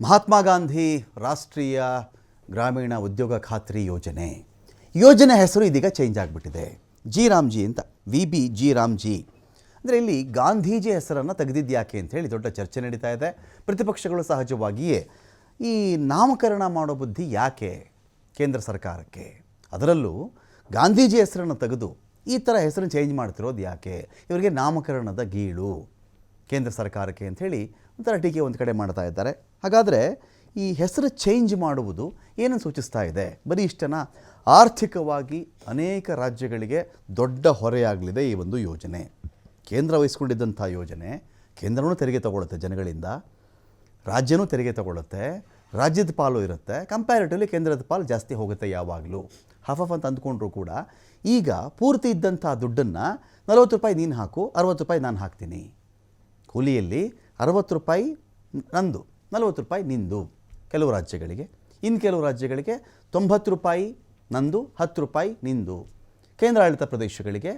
ಮಹಾತ್ಮ ಗಾಂಧಿ ರಾಷ್ಟ್ರೀಯ ಗ್ರಾಮೀಣ ಉದ್ಯೋಗ ಖಾತ್ರಿ ಯೋಜನೆ ಹೆಸರು ಇದೀಗ ಚೇಂಜ್ ಆಗಿಬಿಟ್ಟಿದೆ. ಜಿ ರಾಮ್ಜಿ ಅಂತ, VB ಜಿ ರಾಮ್ಜಿ. ಅಂದರೆ ಇಲ್ಲಿ ಗಾಂಧೀಜಿ ಹೆಸರನ್ನು ತೆಗೆದಿದ್ಯಾಕೆ ಅಂತ ಹೇಳಿ ದೊಡ್ಡ ಚರ್ಚೆ ನಡೀತಾ ಇದೆ. ಪ್ರತಿಪಕ್ಷಗಳು ಸಹಜವಾಗಿಯೇ ಈ ನಾಮಕರಣ ಮಾಡೋ ಬುದ್ಧಿ ಯಾಕೆ ಕೇಂದ್ರ ಸರ್ಕಾರಕ್ಕೆ, ಅದರಲ್ಲೂ ಗಾಂಧೀಜಿ ಹೆಸರನ್ನು ತೆಗೆದು ಈ ಥರ ಹೆಸರನ್ನು ಚೇಂಜ್ ಮಾಡ್ತಿರೋದು ಯಾಕೆ, ಇವರಿಗೆ ನಾಮಕರಣದ ಗೀಳು ಕೇಂದ್ರ ಸರ್ಕಾರಕ್ಕೆ ಅಂಥೇಳಿ ಒಂಥರ ಟೀಕೆ ಒಂದು ಕಡೆ ಮಾಡ್ತಾ ಇದ್ದಾರೆ. ಹಾಗಾದರೆ ಈ ಹೆಸರು ಚೇಂಜ್ ಮಾಡುವುದು ಏನನ್ನು ಸೂಚಿಸ್ತಾ ಇದೆ? ಬರೀ ಇಷ್ಟನ, ಆರ್ಥಿಕವಾಗಿ ಅನೇಕ ರಾಜ್ಯಗಳಿಗೆ ದೊಡ್ಡ ಹೊರೆಯಾಗಲಿದೆ ಈ ಒಂದು ಯೋಜನೆ. ಕೇಂದ್ರ ವಹಿಸ್ಕೊಂಡಿದ್ದಂಥ ಯೋಜನೆ, ಕೇಂದ್ರವೂ ತೆರಿಗೆ ತಗೊಳುತ್ತೆ ಜನಗಳಿಂದ, ರಾಜ್ಯನೂ ತೆರಿಗೆ ತಗೊಳುತ್ತೆ, ರಾಜ್ಯದ ಪಾಲು ಇರುತ್ತೆ, ಕಂಪ್ಯಾರಿಟಿವ್ಲಿ ಕೇಂದ್ರದ ಪಾಲು ಜಾಸ್ತಿ ಹೋಗುತ್ತೆ ಯಾವಾಗಲೂ. ಹಾಫ್ ಅಂತ ಅಂದ್ಕೊಂಡ್ರೂ ಕೂಡ ಈಗ ಪೂರ್ತಿ ಇದ್ದಂಥ ದುಡ್ಡನ್ನು 40 ರೂಪಾಯಿ ನೀನು ಹಾಕು, 60 ರೂಪಾಯಿ ನಾನು ಹಾಕ್ತೀನಿ. ಕೂಲಿಯಲ್ಲಿ 60 ರೂಪಾಯಿ ನಂದು, 40 ರೂಪಾಯಿ ನಿಂದು ಕೆಲವು ರಾಜ್ಯಗಳಿಗೆ, ಇನ್ನು ಕೆಲವು ರಾಜ್ಯಗಳಿಗೆ 90 ರೂಪಾಯಿ ನಂದು, 10 ರೂಪಾಯಿ ನಿಂದು. ಕೇಂದ್ರಾಡಳಿತ ಪ್ರದೇಶಗಳಿಗೆ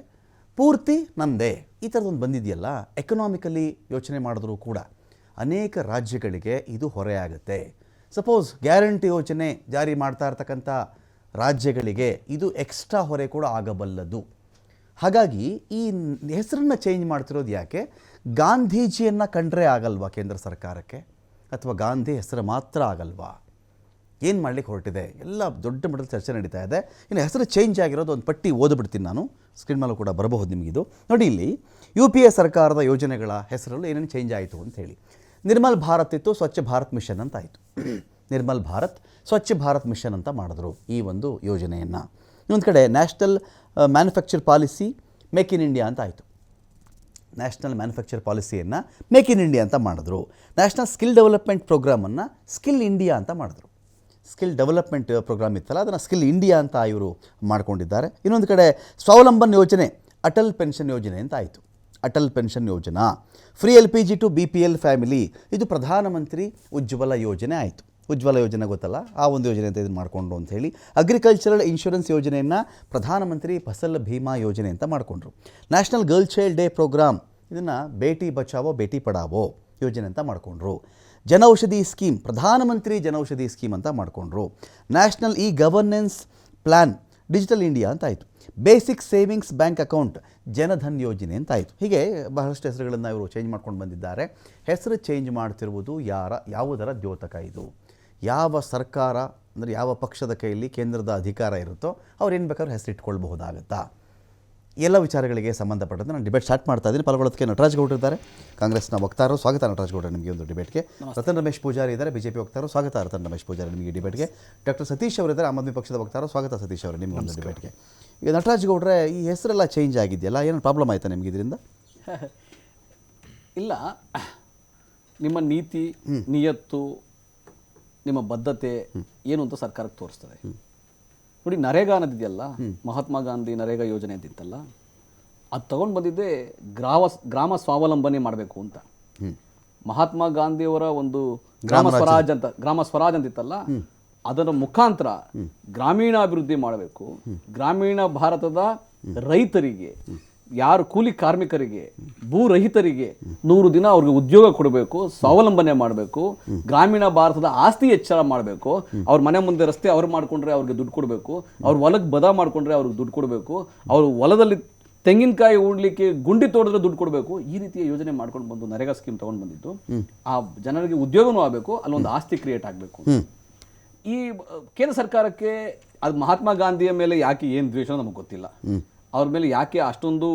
ಪೂರ್ತಿ ನಂದೇ. ಈ ಥರದೊಂದು ಬಂದಿದೆಯಲ್ಲ, ಎಕನಾಮಿಕಲಿ ಯೋಚನೆ ಮಾಡಿದ್ರೂ ಕೂಡ ಅನೇಕ ರಾಜ್ಯಗಳಿಗೆ ಇದು ಹೊರೆಯಾಗುತ್ತೆ. ಸಪೋಸ್ ಗ್ಯಾರಂಟಿ ಯೋಜನೆ ಜಾರಿ ಮಾಡ್ತಾ ಇರ್ತಕ್ಕಂಥ ರಾಜ್ಯಗಳಿಗೆ ಇದು ಎಕ್ಸ್ಟ್ರಾ ಹೊರೆ ಕೂಡ ಆಗಬಲ್ಲದು. ಹಾಗಾಗಿ ಈ ಹೆಸರನ್ನು ಚೇಂಜ್ ಮಾಡ್ತಿರೋದು ಯಾಕೆ? ಗಾಂಧೀಜಿಯನ್ನು ಕಂಡ್ರೆ ಆಗಲ್ವಾ ಕೇಂದ್ರ ಸರ್ಕಾರಕ್ಕೆ, ಅಥವಾ ಗಾಂಧಿ ಹೆಸರು ಮಾತ್ರ ಆಗಲ್ವಾ? ಏನು ಮಾಡಲಿಕ್ಕೆ ಹೊರಟಿದೆ? ಎಲ್ಲ ದೊಡ್ಡ ಮಟ್ಟದ ಚರ್ಚೆ ನಡೀತಾ ಇದೆ. ಇನ್ನು ಹೆಸರು ಚೇಂಜ್ ಆಗಿರೋದು ಒಂದು ಪಟ್ಟಿ ಓದ್ಬಿಡ್ತೀನಿ ನಾನು, ಸ್ಕ್ರೀನ್ ಮೇಲೂ ಕೂಡ ಬರಬಹುದು ನಿಮಗಿದು. ನೋಡಿ, ಇಲ್ಲಿ UPA ಸರ್ಕಾರದ ಯೋಜನೆಗಳ ಹೆಸರಲ್ಲೂ ಏನೇನು ಚೇಂಜ್ ಆಯಿತು ಅಂಥೇಳಿ. ನಿರ್ಮಲ್ ಭಾರತ್ ಇತ್ತು, ಸ್ವಚ್ಛ ಭಾರತ್ ಮಿಷನ್ ಅಂತ ಆಯಿತು. ನಿರ್ಮಲ್ ಭಾರತ್ ಸ್ವಚ್ಛ ಭಾರತ್ ಮಿಷನ್ ಅಂತ ಮಾಡಿದ್ರು ಈ ಒಂದು ಯೋಜನೆಯನ್ನು. ಇನ್ನೊಂದು ಕಡೆ national manufacture policy make in India ಅಂತ ಆಯಿತು. ನ್ಯಾಷನಲ್ ಮ್ಯಾನುಫ್ಯಾಕ್ಚರ್ ಪಾಲಿಸಿಯನ್ನು ಮೇಕ್ ಇನ್ ಇಂಡಿಯಾ ಅಂತ ಮಾಡಿದ್ರು. ನ್ಯಾಷನಲ್ ಸ್ಕಿಲ್ ಡೆವಲಪ್ಮೆಂಟ್ ಪ್ರೋಗ್ರಾಮನ್ನು ಸ್ಕಿಲ್ ಇಂಡಿಯಾ ಅಂತ ಮಾಡಿದ್ರು. ಸ್ಕಿಲ್ ಡೆವಲಪ್ಮೆಂಟ್ ಪ್ರೋಗ್ರಾಮ್ ಇತ್ತಲ್ಲ, ಅದನ್ನು ಸ್ಕಿಲ್ ಇಂಡಿಯಾ ಅಂತ ಇವರು ಮಾಡ್ಕೊಂಡಿದ್ದಾರೆ. ಇನ್ನೊಂದು ಕಡೆ ಸ್ವಾವಲಂಬನ್ ಯೋಜನೆ ಅಟಲ್ ಪೆನ್ಷನ್ ಯೋಜನೆ ಅಂತ ಆಯಿತು. Atal pension Yojana. Free LPG to BPL family, ಇದು ಪ್ರಧಾನಮಂತ್ರಿ ಉಜ್ವಲ ಯೋಜನೆ ಆಯಿತು. ಉಜ್ವಲ ಯೋಜನೆ ಗೊತ್ತಲ್ಲ, ಆ ಒಂದು ಯೋಜನೆ ಅಂತ ಇದನ್ನು ಮಾಡಿಕೊಂಡ್ರು ಅಂಥೇಳಿ. ಅಗ್ರಿಕಲ್ಚರಲ್ ಇನ್ಶೂರೆನ್ಸ್ ಯೋಜನೆಯನ್ನು ಪ್ರಧಾನಮಂತ್ರಿ ಫಸಲ್ ಭೀಮಾ ಯೋಜನೆ ಅಂತ ಮಾಡಿಕೊಂಡ್ರು. National girl child day program, ಇದನ್ನು ಬೇಟಿ ಬಚಾವೋ ಬೇಟಿ ಪಡಾವೋ ಯೋಜನೆ ಅಂತ ಮಾಡಿಕೊಂಡ್ರು. ಜನೌಷಧಿ ಸ್ಕೀಮ್, ಪ್ರಧಾನಮಂತ್ರಿ ಜನೌಷಧಿ ಸ್ಕೀಮ್ ಅಂತ ಮಾಡಿಕೊಂಡ್ರು. National governance plan digital India ಅಂತ ಆಯಿತು. Basic savings bank account Jan Dhan ಯೋಜನೆ ಅಂತ ಆಯಿತು. ಹೀಗೆ ಬಹಳಷ್ಟು ಹೆಸರುಗಳನ್ನು ಇವರು ಚೇಂಜ್ ಮಾಡ್ಕೊಂಡು ಬಂದಿದ್ದಾರೆ. ಹೆಸರು ಚೇಂಜ್ ಮಾಡ್ತಿರುವುದು ಯಾವುದರ ದ್ಯೋತಕ ಇದು? ಯಾವ ಸರ್ಕಾರ, ಅಂದರೆ ಯಾವ ಪಕ್ಷದ ಕೈಯಲ್ಲಿ ಕೇಂದ್ರದ ಅಧಿಕಾರ ಇರುತ್ತೋ ಅವ್ರು ಏನು ಬೇಕಾದ್ರೂ ಹೆಸರು ಇಟ್ಕೊಳ್ಬಹುದಾಗತ್ತಾ? ಎಲ್ಲ ವಿಚಾರಗಳಿಗೆ ಸಂಬಂಧಪಟ್ಟಂತೆ ನಾನು ಡಿಬೇಟ್ ಸ್ಟಾರ್ಟ್ ಮಾಡ್ತಾ ಇದ್ದೀನಿ. ಪಾಲ್ಗೊಳ್ಳೋದಕ್ಕೆ ನಟರಾಜ್ ಗೌಡ್ರು ಇದ್ದಾರೆ, ಕಾಂಗ್ರೆಸ್ನ ವಕ್ತಾರರು. ಸ್ವಾಗತ ನಟರಾಜ್ ಗೌಡ್ರೆ ನಿಮಗೆ ಒಂದು ಡಿಬೇಟ್ಗೆ. ರತನ್ ರಮೇಶ್ ಪೂಜಾರಿ ಇದ್ದಾರೆ, BJP ವಕ್ತಾರರು. ಸ್ವಾಗತ ರತನ್ ರಮೇಶ್ ಪೂಜಾರಿ ನಿಮಗೆ ಡಿಬೇಟ್ಗೆ. ಡಾಕ್ಟರ್ ಸತೀಶ್ ಅವರಿದ್ದಾರೆ, ಆಮ್ ಆದ್ಮಿ ಪಕ್ಷದ ವಕ್ತಾರರು. ಸ್ವಾಗತ ಸತೀಶ್ ಅವರು ನಿಮಗೆ ಒಂದು ಡಿಬೇಟ್ಗೆ. ಈಗ ನಟರಾಜ್ ಗೌಡ್ರೆ, ಈ ಹೆಸರೆಲ್ಲ ಚೇಂಜ್ ಆಗಿದೆಯಲ್ಲ, ಏನು ಪ್ರಾಬ್ಲಮ್ ಆಯಿತಾ ನಿಮಗೆ ಇದರಿಂದ? ಇಲ್ಲ, ನಿಮ್ಮ ನೀತಿ ನಿಯತ್ತು, ನಿಮ್ಮ ಬದ್ಧತೆ ಏನು ಅಂತ ಸರ್ಕಾರಕ್ಕೆ ತೋರಿಸ್ತದೆ. ನೋಡಿ, ನರೇಗಾ ಅನ್ನೋದಿದೆಯಲ್ಲ, ಮಹಾತ್ಮ ಗಾಂಧಿ ನರೇಗಾ ಯೋಜನೆ ಅಂತಿತ್ತಲ್ಲ, ಅದು ತಗೊಂಡು ಬಂದಿದ್ದೆ ಗ್ರಾಮ ಸ್ವಾವಲಂಬನೆ ಮಾಡಬೇಕು ಅಂತ. ಮಹಾತ್ಮ ಗಾಂಧಿಯವರ ಒಂದು ಗ್ರಾಮ ಸ್ವರಾಜ್ ಅಂತಿತ್ತಲ್ಲ, ಅದರ ಮುಖಾಂತರ ಗ್ರಾಮೀಣಾಭಿವೃದ್ಧಿ ಮಾಡಬೇಕು. ಗ್ರಾಮೀಣ ಭಾರತದ ರೈತರಿಗೆ, ಯಾರು ಕೂಲಿ ಕಾರ್ಮಿಕರಿಗೆ, ಭೂರಹಿತರಿಗೆ 100 ದಿನ ಅವ್ರಿಗೆ ಉದ್ಯೋಗ ಕೊಡಬೇಕು, ಸ್ವಾವಲಂಬನೆ ಮಾಡಬೇಕು. ಗ್ರಾಮೀಣ ಭಾರತದ ಆಸ್ತಿ ಹೆಚ್ಚಳ ಮಾಡಬೇಕು. ಅವ್ರ ಮನೆ ಮುಂದೆ ರಸ್ತೆ ಅವ್ರು ಮಾಡ್ಕೊಂಡ್ರೆ ಅವ್ರಿಗೆ ದುಡ್ಡು ಕೊಡಬೇಕು, ಅವ್ರ ಹೊಲಕ್ಕೆ ಬದ ಮಾಡ್ಕೊಂಡ್ರೆ ಅವ್ರಿಗೆ ದುಡ್ಡು ಕೊಡಬೇಕು, ಅವ್ರ ಹೊಲದಲ್ಲಿ ತೆಂಗಿನಕಾಯಿ ಉಡ್ಲಿಕ್ಕೆ ಗುಂಡಿ ತೋಡಿದ್ರೆ ದುಡ್ಡು ಕೊಡಬೇಕು. ಈ ರೀತಿಯ ಯೋಜನೆ ಮಾಡ್ಕೊಂಡು ಬಂದು ನರೇಗಾ ಸ್ಕೀಮ್ ತಗೊಂಡು ಬಂದಿದ್ದು, ಆ ಜನರಿಗೆ ಉದ್ಯೋಗನೂ ಆಗಬೇಕು, ಅಲ್ಲೊಂದು ಆಸ್ತಿ ಕ್ರಿಯೇಟ್ ಆಗಬೇಕು. ಈ ಕೇಂದ್ರ ಸರ್ಕಾರಕ್ಕೆ ಅದು ಮಹಾತ್ಮ ಗಾಂಧಿಯ ಮೇಲೆ ಯಾಕೆ ಏನು ದ್ವೇಷ ನಮಗೆ ಗೊತ್ತಿಲ್ಲ. ಅವ್ರ ಮೇಲೆ ಯಾಕೆ ಅಷ್ಟೊಂದು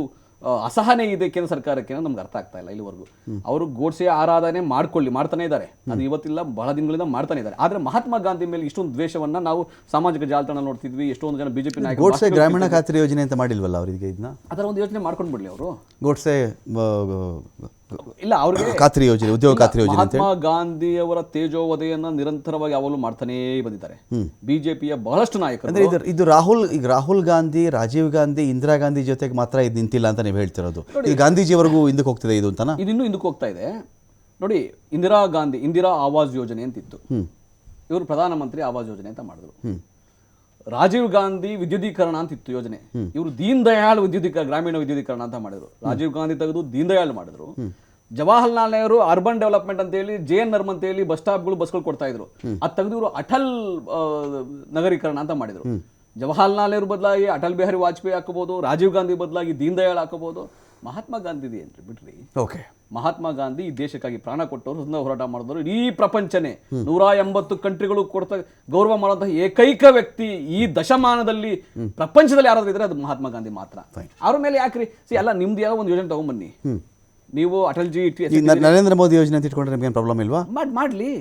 ಅಸಹನೆ ಇದೆ ಕೇಂದ್ರ ಸರ್ಕಾರಕ್ಕೆ ಅನ್ನೋದು ನಮ್ಗೆ ಅರ್ಥ ಆಗ್ತಾ ಇಲ್ಲ ಇಲ್ಲಿವರೆಗೂ. ಅವರು ಗೋಡ್ಸೆಯ ಆರಾಧನೆ ಮಾಡ್ತಾನೆ ಇದ್ದಾರೆ, ಅದು ಇವತ್ತಿಲ್ಲ, ಬಹಳ ದಿನಗಳಿಂದ ಮಾಡ್ತಾನೆ ಇದ್ದಾರೆ. ಆದ್ರೆ ಮಹಾತ್ಮ ಗಾಂಧಿ ಮೇಲೆ ಇಷ್ಟೊಂದು ದ್ವೇಷವನ್ನ ನಾವು ಸಾಮಾಜಿಕ ಜಾಲತಾಣ ನೋಡ್ತಿದ್ವಿ. ಎಷ್ಟೊಂದು ಜನ BJP ನಾಯಕರು ಗೋಡ್ಸೆ ಗ್ರಾಮೀಣ ಖಾತ್ರಿ ಯೋಜನೆ ಅಂತ ಮಾಡಿಲ್ವಲ್ಲ ಅವರಿಗೆ, ಇದನ್ನ ಅದರ ಒಂದು ಯೋಜನೆ ಮಾಡ್ಕೊಂಡು ಬಿಡ್ಲಿ ಅವರು. ಗೋಡ್ಸೆ ಇಲ್ಲ, ಅವ್ರಿಗೆ ಖಾತ್ರಿ ಯೋಜನೆ, ಉದ್ಯೋಗ ಖಾತ್ರಿ ಯೋಜನೆ. ಮಹಾತ್ಮ ಗಾಂಧಿಯವರ ತೇಜೋವಧೆಯನ್ನ ನಿರಂತರವಾಗಿ ಯಾವಾಗಲೂ ಮಾಡ್ತಾನೇ ಬಂದಿದ್ದಾರೆ BJPಯ ಬಹಳಷ್ಟು ನಾಯಕರು. ಅಂದ್ರೆ ಇದು ರಾಹುಲ್ ಗಾಂಧಿ, ರಾಜೀವ್ ಗಾಂಧಿ, ಇಂದಿರಾ ಗಾಂಧಿ ಜೊತೆಗೆ ಮಾತ್ರ ಇದು ನಿಂತಿಲ್ಲ ಅಂತ ನೀವು ಹೇಳ್ತಿರೋದು. ಇದು ಗಾಂಧೀಜಿಯವರೆಗೂ ಹಿಂದಕ್ಕೆ ಹೋಗ್ತಿದೆ ಇದು ಅಂತನಾ? ಇದು ಇನ್ನೂ ಹಿಂದಕ್ಕೆ ಹೋಗ್ತಾ ಇದೆ. ನೋಡಿ, ಇಂದಿರಾ ಆವಾಸ್ ಯೋಜನೆ ಅಂತಿತ್ತು, ಇವರು ಪ್ರಧಾನಮಂತ್ರಿ ಆವಾಸ್ ಯೋಜನೆ ಅಂತ ಮಾಡಿದ್ರು. ರಾಜೀವ್ ಗಾಂಧಿ ವಿದ್ಯುದೀಕರಣ ಅಂತ ಇತ್ತು ಯೋಜನೆ, ಇವರು ದೀನ್ ದಯಾಳ್ ಗ್ರಾಮೀಣ ವಿದ್ಯುದೀಕರಣ ಅಂತ ಮಾಡಿದ್ರು. ರಾಜೀವ್ ಗಾಂಧಿ ತೆಗೆದು ದೀನ್ ದಯಾಳ್ ಮಾಡಿದ್ರು. ಜವಾಹರ್ಲಾಲ್ ನೆಹರು ಅರ್ಬನ್ ಡೆವಲಪ್ಮೆಂಟ್ ಅಂತ ಹೇಳಿ JN ನರ್ಮ್ ಅಂತ ಹೇಳಿ ಬಸ್ಗಳು ಕೊಡ್ತಾ ಇದ್ರು. ಅದು ತೆಗೆದು ಇವರು ಅಟಲ್ ನಗರೀಕರಣ ಅಂತ ಮಾಡಿದ್ರು. ಜವಾಹರ್ಲಾಲ್ ನೆಹರು ಬದಲಾಗಿ ಅಟಲ್ ಬಿಹಾರಿ ವಾಜಪೇಯಿ ಹಾಕೋಬಹುದು, ರಾಜೀವ್ ಗಾಂಧಿ ಬದಲಾಗಿ ದೀನ್ ದಯಾಳ್ ಹಾಕೋಬಹುದು. ಮಹಾತ್ಮ ಗಾಂಧಿ ಏನ್ರಿ ಬಿಡ್ರಿ. ಓಕೆ, ಮಹಾತ್ಮ ಗಾಂಧಿ ಈ ದೇಶಕ್ಕಾಗಿ ಪ್ರಾಣ ಕೊಟ್ಟವರು, ಸ್ವತಂತ್ರ ಹೋರಾಟ ಮಾಡಿದವರು, ಇಡೀ ಪ್ರಪಂಚನೇ 180 ಕಂಟ್ರಿಗಳು ಕೊಡ್ತಾ ಗೌರವ ಮಾಡುವಂತಹ ಏಕೈಕ ವ್ಯಕ್ತಿ ಈ ದಶಮಾನದಲ್ಲಿ ಪ್ರಪಂಚದಲ್ಲಿ ಯಾರಾದ್ರೂ ಇದ್ರೆ ಅದು ಮಹಾತ್ಮ ಗಾಂಧಿ ಮಾತ್ರ. ಅವ್ರ ಮೇಲೆ ಯಾಕ್ರಿ ಅಲ್ಲ, ನಿಮ್ದು ಯಾವ ಒಂದು ಯೋಜನೆ ತಗೊಂಡ್ಬನ್ನಿ. ನೀವು ಅಟಲ್ಜಿ ನರೇಂದ್ರ ಮೋದಿ ಯೋಜನೆ ಅಂತ ಇಟ್ಕೊಂಡ್ರೆ ನಿಮ್ಗೇನು ಪ್ರಾಬ್ಲಮ್ ಇಲ್ವಾ? ಮಾಡ್ಲಿ.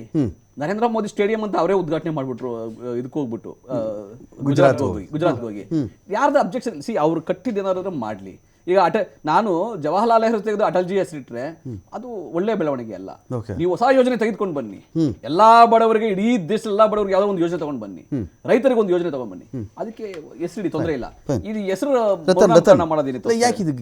ನರೇಂದ್ರ ಮೋದಿ ಸ್ಟೇಡಿಯಂ ಅಂತ ಅವರೇ ಉದ್ಘಾಟನೆ ಮಾಡ್ಬಿಟ್ರು. ಇದಕ್ಕೆ ಹೋಗ್ಬಿಟ್ಟು ಗುಜರಾತ್ ಹೋಗಿ ಯಾರ್ದು ಅಬ್ಜೆಕ್ಷನ್? ಅವ್ರು ಕಟ್ಟಿದ್ದೇನಾದ್ರೂ ಮಾಡ್ಲಿ. ಈಗ ನಾನು ಜವಾಹರ್ಲಾಲ್ ನೆಹರು ತೆಗೆದು ಅಟಲ್ಜಿ ಹೆಸರಿಟ್ರೆ ಅದು ಒಳ್ಳೆ ಬೆಳವಣಿಗೆ ಅಲ್ಲ. ನೀವು ಹೊಸ ಯೋಜನೆ ತೆಗೆದುಕೊಂಡು ಬನ್ನಿ, ಎಲ್ಲಾ ಬಡವರಿಗೆ, ಇಡೀ ದೇಶದ ಎಲ್ಲಾ ಬಡವರಿಗೆ ಯಾವ್ದೋ ಒಂದು ಯೋಜನೆ ತಗೊಂಡ್ ಬನ್ನಿ, ರೈತರಿಗೆ ಒಂದು ಯೋಜನೆ ತಗೊಂಡ್ ಬನ್ನಿ, ಅದಕ್ಕೆ ಹೆಸರಿಡಿ, ತೊಂದರೆ ಇಲ್ಲ. ಇದು ಹೆಸರು ಮಾಡೋದೇನಿತ್ತು? ಯಾಕೆ ಇದು